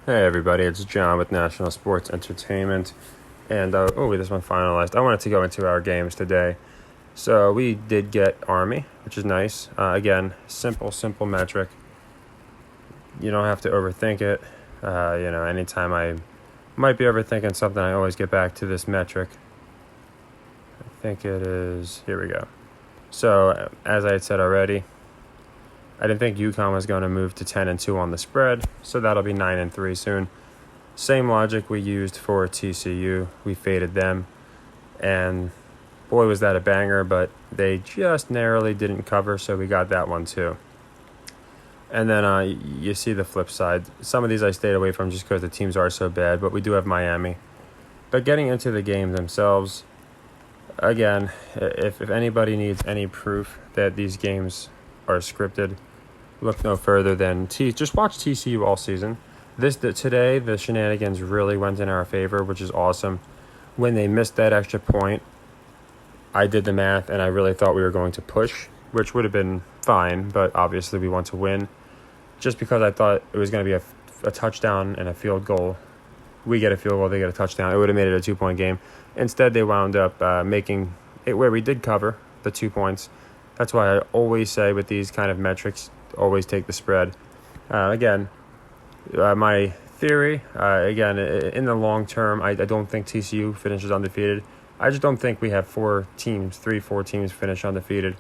Hey everybody, it's John with National Sports Entertainment. And this one finalized. I wanted to go into our games today. So we did get Army, which is nice. Again, simple metric. You don't have to overthink it. Anytime I might be overthinking something, I always get back to this metric. I think it is, here we go. So, as I had said already, I didn't think UConn was going to move to 10-2 on the spread, so that'll be 9-3 soon. Same logic we used for TCU. We faded them, and boy, was that a banger, but they just narrowly didn't cover, so we got that one too. And then you see the flip side. Some of these I stayed away from just because the teams are so bad, but we do have Miami. But getting into the games themselves, again, if anybody needs any proof that these games are scripted, look no further than just watch TCU all season. Today, the shenanigans really went in our favor, which is awesome. When they missed that extra point, I did the math, and I really thought we were going to push, which would have been fine, but obviously we want to win. Just because I thought it was going to be a touchdown and a field goal. We get a field goal, they get a touchdown. It would have made it a 2-point game. Instead, they wound up making it where we did cover the 2 points. That's why I always say with these kind of metrics, always take the spread. My theory, in the long term, I don't think TCU finishes undefeated. I just don't think we have 4 teams finish undefeated.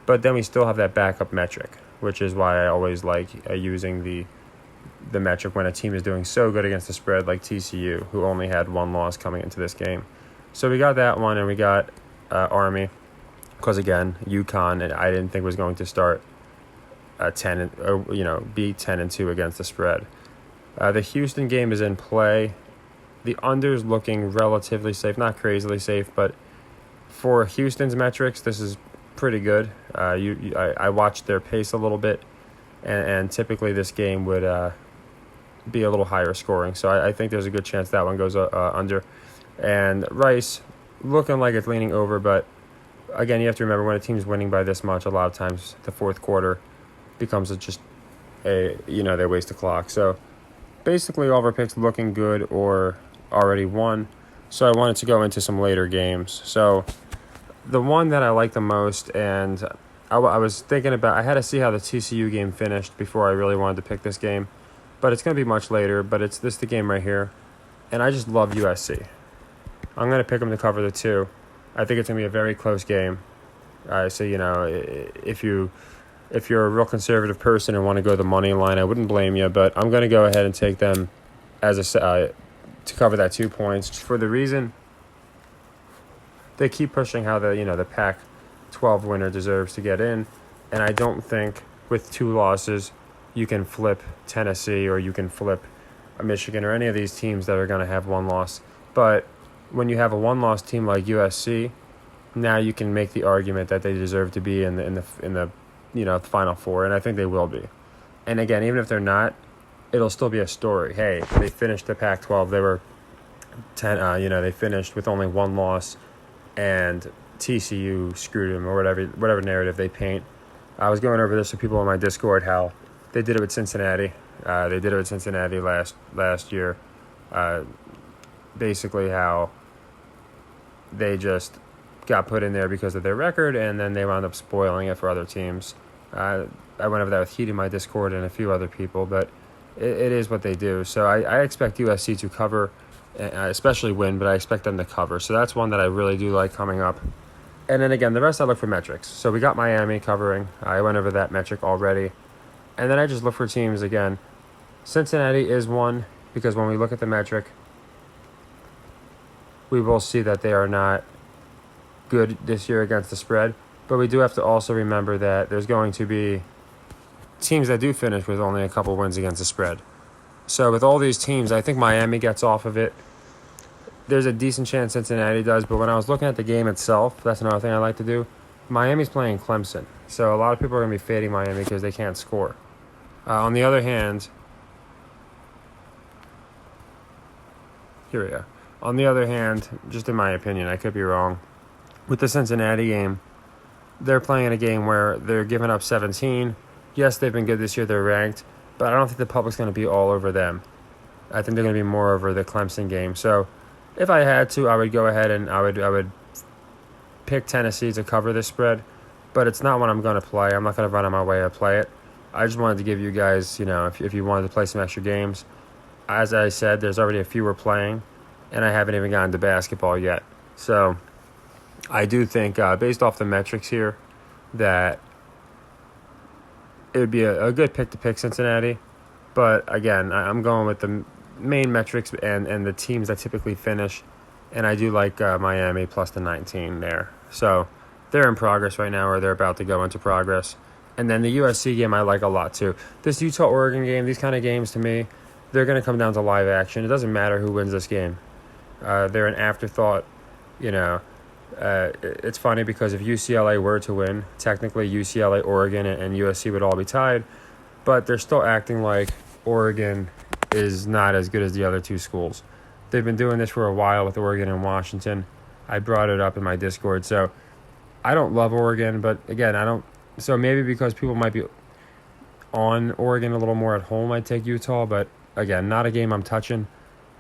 But then we still have that backup metric, which is why I always like using the metric when a team is doing so good against the spread, like TCU, who only had 1 loss coming into this game. So we got that one, and we got Army, because again, UConn, and I didn't think was going to start be 10-2 against the spread. The Houston game is in play. The under's looking relatively safe, not crazily safe, but for Houston's metrics, this is pretty good. I watched their pace a little bit, and typically this game would be a little higher scoring. So I think there's a good chance that one goes under. And Rice, looking like it's leaning over, but again, you have to remember when a team's winning by this much, a lot of times the fourth quarter becomes they waste the clock. So basically all of our picks looking good or already won. So I wanted to go into some later games. So the one that I like the most, and I was thinking about, I had to see how the TCU game finished before I really wanted to pick this game. But it's going to be much later, but it's the game right here. And I just love USC. I'm going to pick them to cover the 2. I think it's going to be a very close game. So, if you're a real conservative person and want to go the money line, I wouldn't blame you. But I'm going to go ahead and take them as to cover that 2 points, just for the reason they keep pushing how the Pac-12 winner deserves to get in, and I don't think with 2 losses you can flip Tennessee or you can flip Michigan or any of these teams that are going to have 1 loss. But when you have a 1-loss team like USC, now you can make the argument that they deserve to be in the Final Four, and I think they will be. And again, even if they're not, it'll still be a story. Hey, they finished the Pac-12. They were 10. They finished with only 1 loss, and TCU screwed them, or whatever narrative they paint. I was going over this with people on my Discord, how they did it with Cincinnati. They did it with Cincinnati last year. Basically, how they just got put in there because of their record, and then they wound up spoiling it for other teams. I went over that with Heat in my Discord and a few other people, but it is what they do. So I expect USC to cover, especially win, but I expect them to cover. So that's one that I really do like coming up. And then again, the rest I look for metrics. So we got Miami covering. I went over that metric already. And then I just look for teams again. Cincinnati is one, because when we look at the metric, we will see that they are not good this year against the spread. But we do have to also remember that there's going to be teams that do finish with only a couple wins against the spread. So with all these teams, I think Miami gets off of it. There's a decent chance Cincinnati does, but when I was looking at the game itself, that's another thing I like to do. Miami's playing Clemson, so a lot of people are going to be fading Miami because they can't score. On the other hand, here we go. On the other hand, just in my opinion, I could be wrong, with the Cincinnati game, they're playing in a game where they're giving up 17. Yes, they've been good this year, they're ranked, but I don't think the public's going to be all over them. I think they're going to be more over the Clemson game. So if I had to, I would go ahead and I would pick Tennessee to cover this spread. But it's not what I'm going to play. I'm not going to run on my way to play it. I just wanted to give you guys, if you wanted to play some extra games. As I said, there's already a few we're playing, and I haven't even gotten to basketball yet. So I do think, based off the metrics here, that it would be a good pick to pick Cincinnati. But again, I'm going with the main metrics and the teams that typically finish. And I do like Miami plus the 19 there. So they're in progress right now, or they're about to go into progress. And then the USC game I like a lot too. This Utah-Oregon game, these kind of games to me, they're going to come down to live action. It doesn't matter who wins this game. They're an afterthought. It's funny because if UCLA were to win, technically UCLA, Oregon, and USC would all be tied. But they're still acting like Oregon is not as good as the other two schools. They've been doing this for a while with Oregon and Washington. I brought it up in my Discord. So I don't love Oregon, but again, I don't. So maybe because people might be on Oregon a little more at home, I'd take Utah. But again, not a game I'm touching.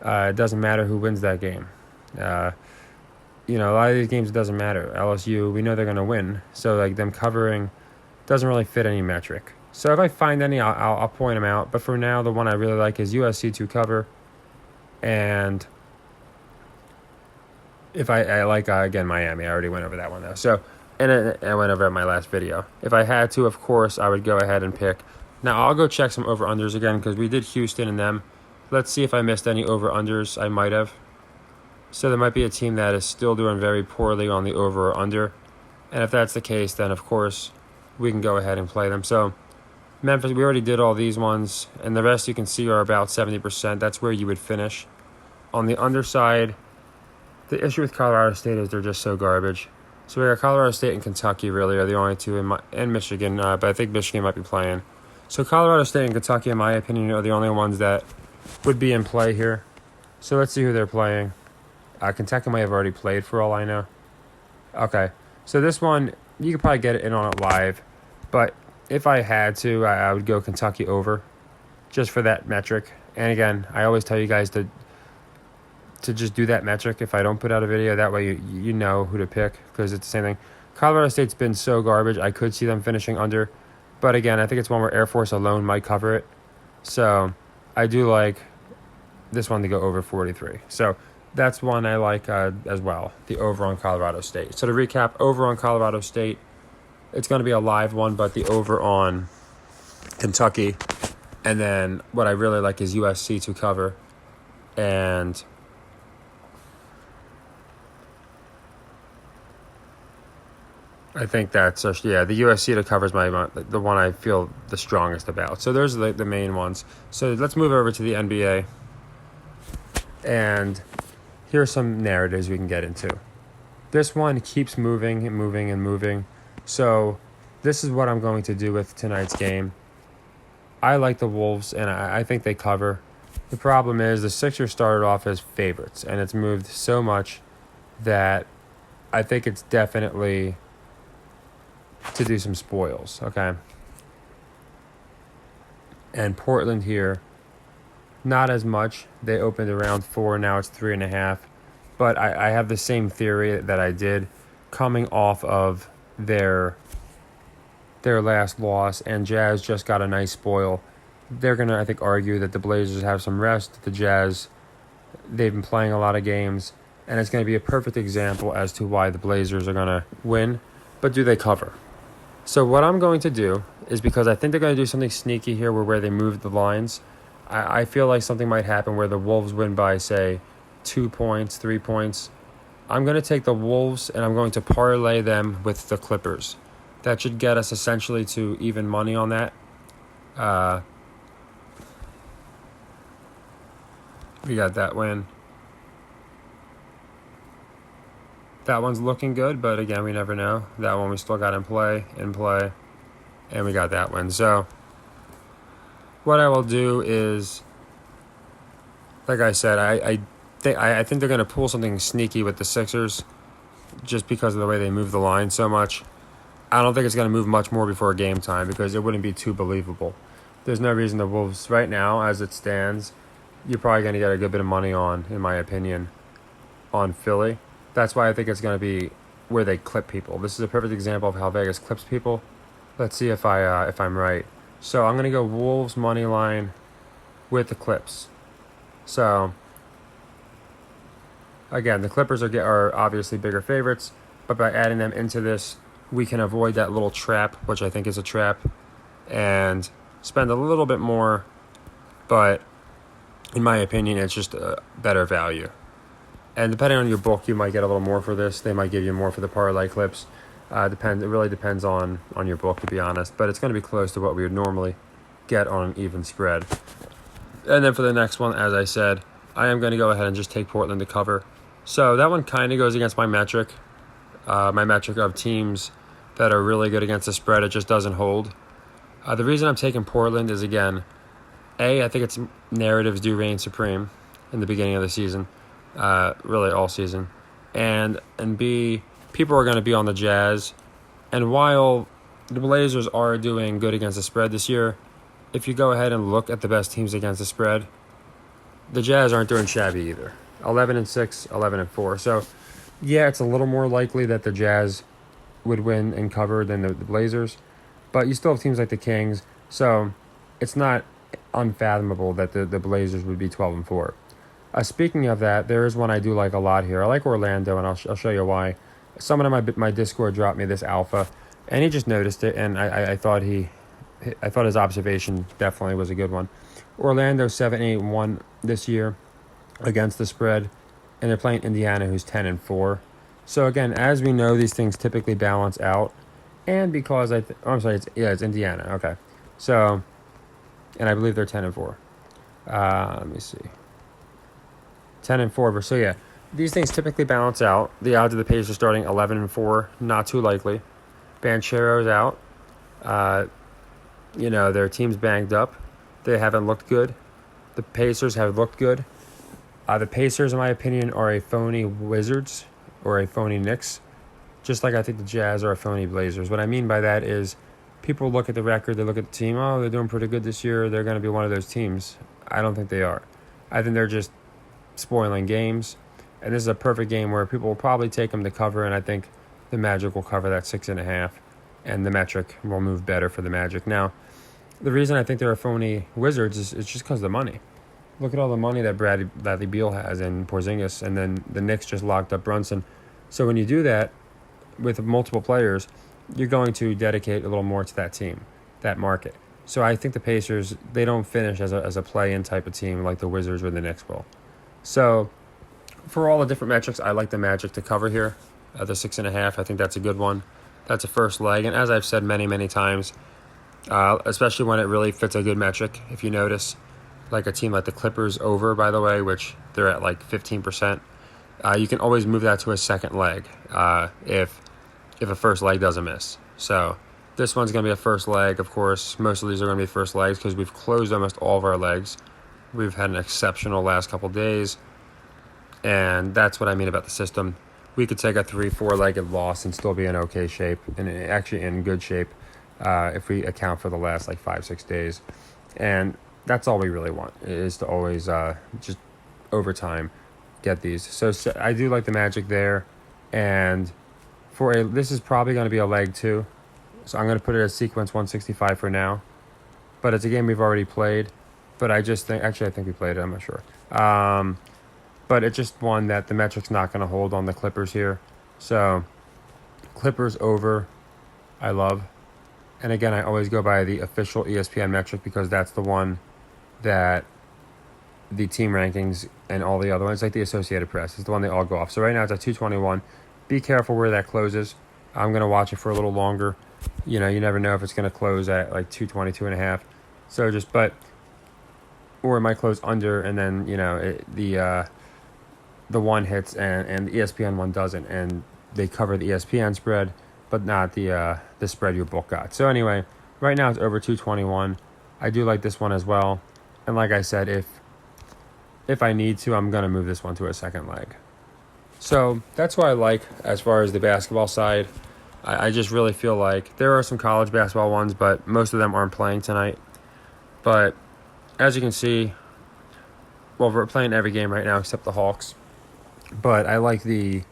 It doesn't matter who wins that game. A lot of these games, it doesn't matter. LSU, we know they're going to win. So like them covering doesn't really fit any metric. So if I find any, I'll point them out. But for now, the one I really like is USC to cover. And if I like, again, Miami. I already went over that one, though. So, and I went over it in my last video. If I had to, of course, I would go ahead and pick. Now, I'll go check some over-unders again because we did Houston and them. Let's see if I missed any over-unders. I might have. So there might be a team that is still doing very poorly on the over or under. And if that's the case, then, of course, we can go ahead and play them. So Memphis, we already did all these ones, and the rest you can see are about 70%. That's where you would finish. On the underside, the issue with Colorado State is they're just so garbage. So we got Colorado State and Kentucky really are the only two, and Michigan, but I think Michigan might be playing. So Colorado State and Kentucky, in my opinion, are the only ones that would be in play here. So let's see who they're playing. Kentucky might have already played for all I know. Okay, so this one, you could probably get it in on it live, but if I had to, I would go Kentucky over, just for that metric. And again, I always tell you guys to just do that metric if I don't put out a video. That way you know who to pick, because it's the same thing. Colorado State's been so garbage, I could see them finishing under. But again, I think it's one where Air Force alone might cover it. So I do like this one to go over 43. So that's one I like as well, the over on Colorado State. So to recap, over on Colorado State, it's going to be a live one, but the over on Kentucky. And then what I really like is USC to cover. And I think that's, the USC to cover is the one I feel the strongest about. So those are the main ones. So let's move over to the NBA. And here are some narratives we can get into. This one keeps moving and moving and moving. So this is what I'm going to do with tonight's game. I like the Wolves, and I think they cover. The problem is the Sixers started off as favorites, and it's moved so much that I think it's definitely to do some spoils, okay? And Portland here, not as much. They opened around 4, now it's 3.5. But I have the same theory that I did coming off of their last loss, and Jazz just got a nice spoil. They're going to, I think, argue that the Blazers have some rest. The Jazz, they've been playing a lot of games, and it's going to be a perfect example as to why the Blazers are going to win. But do they cover? So what I'm going to do is, because I think they're going to do something sneaky here where they move the lines, I feel like something might happen where the Wolves win by, say, 2 points, 3 points. I'm going to take the Wolves, and I'm going to parlay them with the Clippers. That should get us essentially to even money on that. We got that win. That one's looking good, but again, we never know. That one we still got in play, and we got that one. So what I will do is, like I said, I think they're going to pull something sneaky with the Sixers just because of the way they move the line so much. I don't think it's going to move much more before game time because it wouldn't be too believable. There's no reason the Wolves right now, as it stands, you're probably going to get a good bit of money on, in my opinion, on Philly. That's why I think it's going to be where they clip people. This is a perfect example of how Vegas clips people. Let's see if I'm right. So I'm going to go Wolves money line with the clips. So again, the Clippers are obviously bigger favorites, but by adding them into this, we can avoid that little trap, which I think is a trap, and spend a little bit more, but in my opinion, it's just a better value. And depending on your book, you might get a little more for this. They might give you more for the parlay clips. Depends. It really depends on your book, to be honest. But it's going to be close to what we would normally get on an even spread. And then for the next one, as I said, I am going to go ahead and just take Portland to cover. So that one kind of goes against my metric. My metric of teams that are really good against the spread. It just doesn't hold. The reason I'm taking Portland is, again, I think its narratives do reign supreme in the beginning of the season. Really all season. And B, people are going to be on the Jazz. And while the Blazers are doing good against the spread this year, if you go ahead and look at the best teams against the spread, the Jazz aren't doing shabby either. 11-6, 11-4. So, yeah, it's a little more likely that the Jazz would win and cover than the Blazers. But you still have teams like the Kings. So, it's not unfathomable that the Blazers would be 12-4. Speaking of that, there is one I do like a lot here. I like Orlando, and I'll show you why. Someone in my Discord dropped me this alpha, and he just noticed it, and I thought his observation definitely was a good one. Orlando 7-8-1 this year against the spread, and they're playing Indiana, who's 10-4. So again, as we know, these things typically balance out, and because it's Indiana. Okay, so, and I believe they're 10-4. Let me see. 10-4. So yeah, these things typically balance out. The odds of the Pacers starting 11-4, not too likely. Banchero's out. Their team's banged up. They haven't looked good. The Pacers have looked good. The Pacers, in my opinion, are a phony Wizards or a phony Knicks, just like I think the Jazz are a phony Blazers. What I mean by that is people look at the record, they look at the team, oh, they're doing pretty good this year, they're going to be one of those teams. I don't think they are. I think they're just spoiling games, and this is a perfect game where people will probably take them to cover, and I think the Magic will cover that 6.5, and the metric will move better for the Magic. Now, the reason I think they're a phony Wizards is just because of the money. Look at all the money that Bradley Beal has and Porzingis, and then the Knicks just locked up Brunson. So when you do that with multiple players, you're going to dedicate a little more to that team, that market. So I think the Pacers, they don't finish as a play-in type of team like the Wizards or the Knicks will. So for all the different metrics, I like the Magic to cover here. The 6.5, I think that's a good one. That's a first leg. And as I've said many, many times, especially when it really fits a good metric, if you notice, like a team like the Clippers over, by the way, which they're at like 15%, you can always move that to a second leg if a first leg doesn't miss. So this one's going to be a first leg, of course. Most of these are going to be first legs because we've closed almost all of our legs. We've had an exceptional last couple days, and that's what I mean about the system. We could take a 3-4-legged loss and still be in okay shape, and actually in good shape if we account for the last 5-6 days. And that's all we really want, is to always just over time get these. So I do like the Magic there, and this is probably going to be a leg too. So I'm going to put it as sequence 165 for now, but it's a game we've already played. But I think we played it, I'm not sure. But it's just one that the metric's not going to hold on the Clippers here. So Clippers over, I love. And again, I always go by the official ESPN metric because that's the one that the team rankings and all the other ones, like the Associated Press, is the one they all go off. So right now it's at 221. Be careful where that closes. I'm going to watch it for a little longer. You never know if it's going to close at 220, 2.5. So or it might close under, and then the one hits and the ESPN one doesn't, and they cover the ESPN spread, but not the spread your book got. So anyway, right now it's over 221. I do like this one as well, and like I said, if I need to, I'm gonna move this one to a second leg. So that's what I like as far as the basketball side. I just really feel like there are some college basketball ones, but most of them aren't playing tonight. But as you can see, Well, we're playing every game right now except the Hawks. But I like the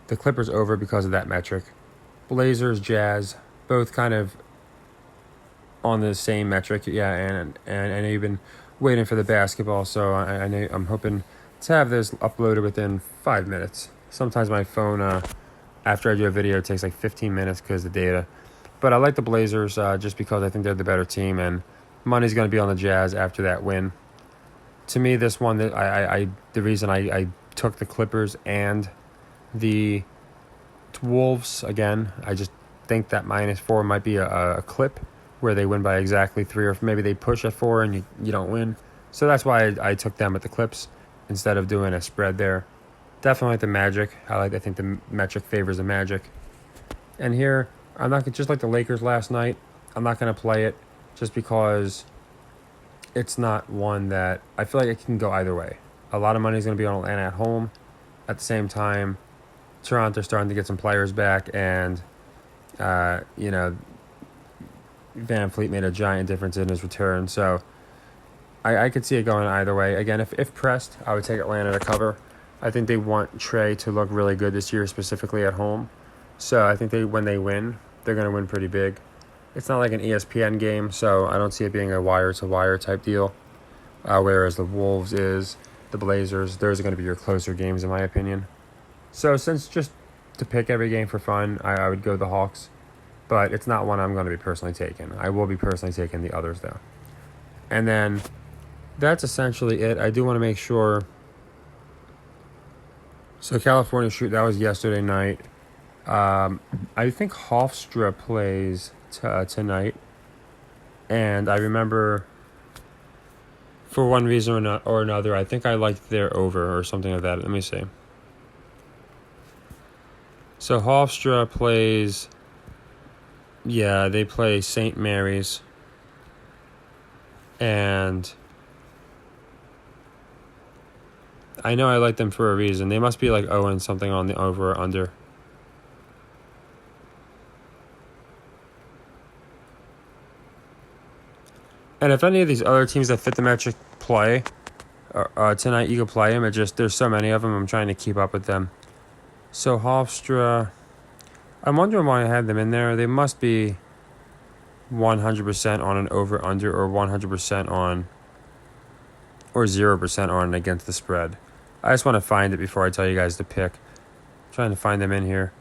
Clippers over because of that metric. Blazers, Jazz, both kind of on the same metric. Yeah, and I know you've been waiting for the basketball, so I know I'm hoping to have this uploaded within 5 minutes. Sometimes my phone, after I do a video, it takes like 15 minutes because of the data. But I like the Blazers just because I think they're the better team, and money's going to be on the Jazz after that win. To me, this one, that the reason I took the Clippers and the Wolves again, I just think that -4 might be a clip where they win by exactly 3, or maybe they push at 4 and you don't win. So that's why I took them at the Clips instead of doing a spread there. Definitely like the Magic. I think the metric favors the Magic. And here, I'm not just like the Lakers last night. I'm not going to play it just because it's not one that I feel like it can go either way. A lot of money is going to be on Atlanta at home. At the same time, Toronto's starting to get some players back, and Van Fleet made a giant difference in his return. So I could see it going either way. Again, if pressed, I would take Atlanta to cover. I think they want Trae to look really good this year, specifically at home. So I think when they win, they're going to win pretty big. It's not like an ESPN game, so I don't see it being a wire-to-wire type deal. Whereas the Wolves the Blazers, those are going to be your closer games, in my opinion. So since just to pick every game for fun, I would go the Hawks. But it's not one I'm going to be personally taking. I will be personally taking the others, though. And then that's essentially it. I do want to make sure. So California shoot, that was yesterday night. I think Hofstra plays tonight. And I remember, for one reason or another, I think I liked their over or something like that. Let me see. So Hofstra plays, they play St. Mary's. And I know I like them for a reason. They must be like 0 and something on the over or under. And if any of these other teams that fit the metric play tonight, you can play them. There's so many of them, I'm trying to keep up with them. So Hofstra, I'm wondering why I had them in there. They must be 100% on an over-under, or 100% on, or 0% on against the spread. I just want to find it before I tell you guys to pick. I'm trying to find them in here.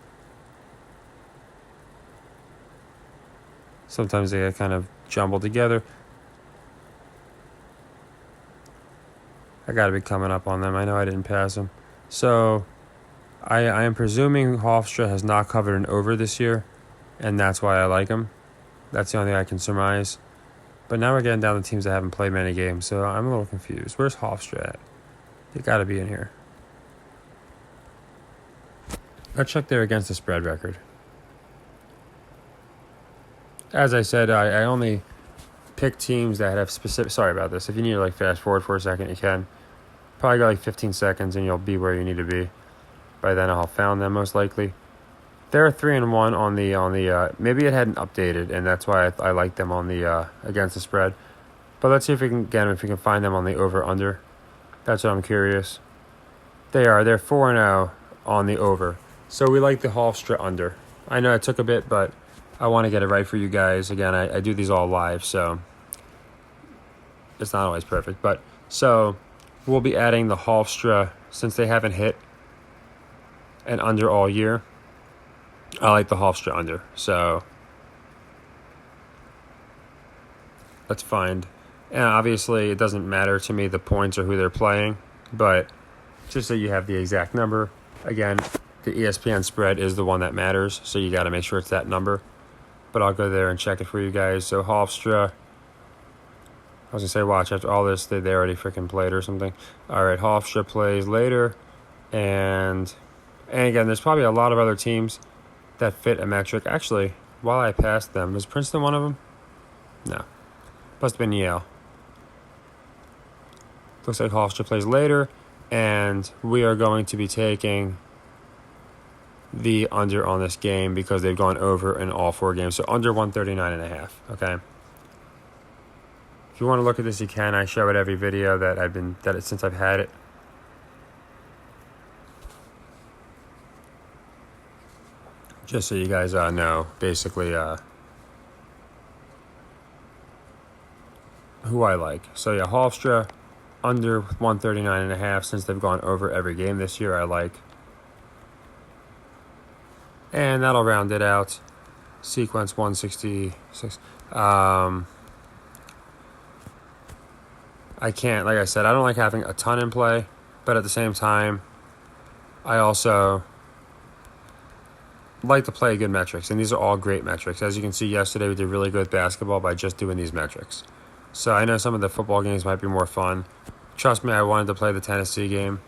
Sometimes they get kind of jumbled together. I got to be coming up on them. I know I didn't pass them. So I am presuming Hofstra has not covered an over this year, and that's why I like them. That's the only thing I can surmise. But now we're getting down to teams that haven't played many games, so I'm a little confused. Where's Hofstra at? They got to be in here. Let's check their against the spread record. As I said, I only pick teams that have specific... Sorry about this. If you need to fast forward for a second, you can. Probably got 15 seconds and you'll be where you need to be. By then I'll have found them most likely. They're 3-1 on the maybe it hadn't updated, and that's why I like them on the against the spread. But let's see if we can find them on the over under. That's what I'm curious. They're 4-0 on the over. So we like the Hofstra under. I know it took a bit, but I want to get it right for you guys. Again, I do these all live, so it's not always perfect. But so we'll be adding the Hofstra since they haven't hit an under all year. I like the Hofstra under. So let's find. And obviously, it doesn't matter to me the points or who they're playing, but just so you have the exact number. Again, the ESPN spread is the one that matters, so you got to make sure it's that number. But I'll go there and check it for you guys. So Hofstra, I was going to say, watch, after all this, they already freaking played or something. All right, Hofstra plays later. And again, there's probably a lot of other teams that fit a metric. Actually, while I passed them, was Princeton one of them? No. Must have been Yale. Looks like Hofstra plays later. And we are going to be taking the under on this game because they've gone over in all 4 games. So under 139.5. Okay. If you want to look at this, you can. I show it every video since I've had it. Just so you guys know, basically, who I like. So yeah, Hofstra, under 139.5, since they've gone over every game this year, I like. And that'll round it out. Sequence 166. I can't, like I said, I don't like having a ton in play, but at the same time, I also like to play good metrics, and these are all great metrics. As you can see, yesterday we did really good with basketball by just doing these metrics. So I know some of the football games might be more fun. Trust me, I wanted to play the Tennessee game,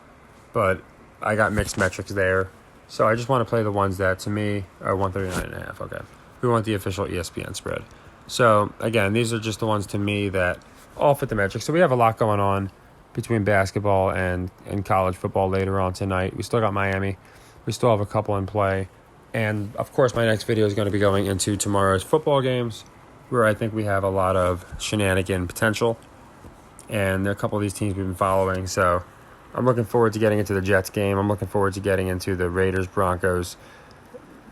but I got mixed metrics there. So I just want to play the ones that, to me, are 139.5. Okay. We want the official ESPN spread. So, again, these are just the ones to me that all fit the metrics. So we have a lot going on between basketball and college football later on tonight. We still got Miami. We still have a couple in play. And, of course, my next video is going to be going into tomorrow's football games, where I think we have a lot of shenanigan potential. And there are a couple of these teams we've been following. So I'm looking forward to getting into the Jets game. I'm looking forward to getting into the Raiders, Broncos.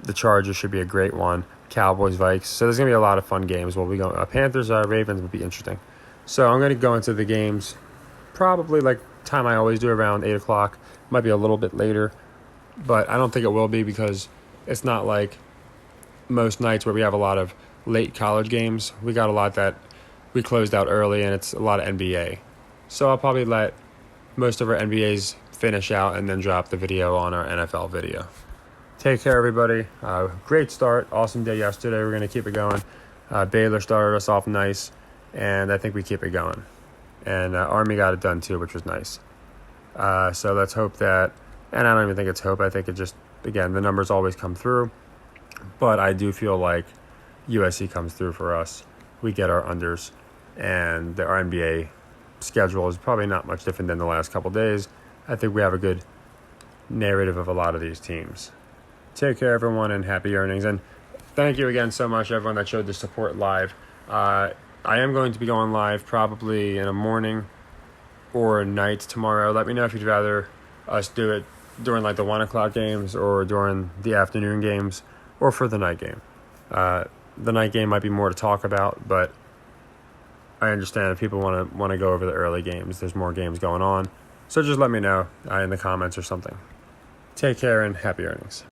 The Chargers should be a great one. Cowboys, Vikes. So there's going to be a lot of fun games. We'll be going. Panthers, Ravens would be interesting. So I'm going to go into the games probably like time I always do, around 8 o'clock. Might be a little bit later, but I don't think it will be, because it's not like most nights where we have a lot of late college games. We got a lot that we closed out early, and it's a lot of NBA. So I'll probably let most of our NBAs finish out and then drop the video on our NFL video. Take care, everybody. Great start. Awesome day yesterday. We're going to keep it going. Baylor started us off nice, and I think we keep it going. And Army got it done too, which was nice. So let's hope that, and I don't even think it's hope. I think it just, again, the numbers always come through. But I do feel like USC comes through for us. We get our unders, and our NBA schedule is probably not much different than the last couple days. I think we have a good narrative of a lot of these teams. Take care, everyone, and happy earnings. And thank you again so much, everyone that showed the support live. I am going to be going live probably in the morning or night tomorrow. Let me know if you'd rather us do it during like the 1 o'clock games, or during the afternoon games, or for the night game. The night game might be more to talk about, but I understand if people want to go over the early games. There's more games going on. So just let me know in the comments or something. Take care and happy earnings.